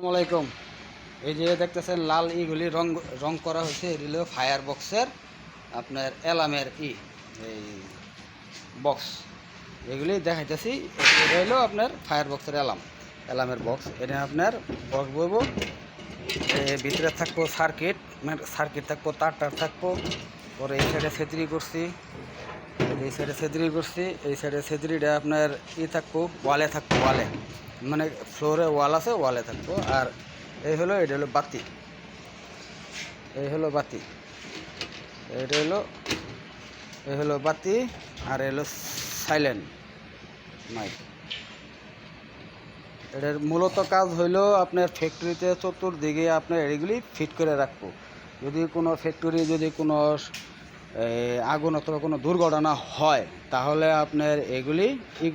আসসালামু আলাইকুম। এই যে দেখতেছেন লাল ইগুলি রং রং করা হয়েছে, এগুলো ফায়ার বক্সের আপনার অ্যালার্মের এই বক্স এগুলি দেখাইতেছি। এটা হলো আপনার ফায়ার বক্সের অ্যালার্মের বক্স। এটা আপনার বক্স বলবো ভিতরে থাকবো সার্কিট, মানে সার্কিট থাকবো, তার থাকবো। পরে এই সাইডে ছেত্রি করছি, এই সাইডে ছেত্রি করছি, এই সাইডে ছেত্রিটা আপনার থাকবো ওয়ালে মানে ফ্লোরে ওয়াল আছে, ওয়ালে থাকবো। আর এটা হলো বাতি, এই হলো বাতি, এটা হলো এই হলো বাতি। আর হলো সাইলেন্ট মাইক। এটার মূলত কাজ হইলো আপনার ফ্যাক্টরিতে চতুর্দিকে আপনার এগুলি ফিট করে রাখবো। যদি কোনো ফ্যাক্টরি যদি কোনো আগুন অথবা কোনো দুর্ঘটনা হয়, তাহলে আপনার এগুলি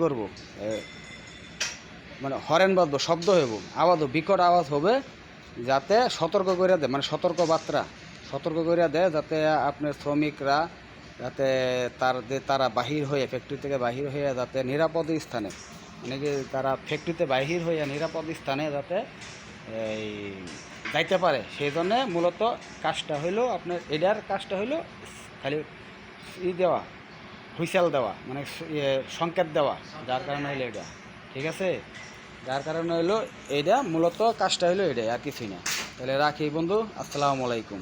করব, মানে হরেন বাজবো, শব্দ হইব, আওয়াজ বিকট আওয়াজ হবে, যাতে সতর্ক করে দেয়, মানে সতর্ক করে দেয়, যাতে আপনার শ্রমিকরা যাতে তারা বাহির হয়ে ফ্যাক্টরি থেকে বাহির হয়ে যাতে নিরাপদ স্থানে, মানে কি তারা ফ্যাক্টরিতে বাহির হয়ে নিরাপদ স্থানে যাতে এই যাইতে পারে। সেই জন্যে মূলত কাজটা হইলো আপনার এটার কাজটা হইলো খালি দেওয়া, হুইসেল দেওয়া, মানে সংকেত দেওয়া। যার কারণে হইলো এটা, ঠিক আছে, যার কারণে হইলো এইটা মূলত কাজটা হইলো এটাই, আর কিছুই না। তাহলে রাখি বন্ধু, আসসালামু আলাইকুম।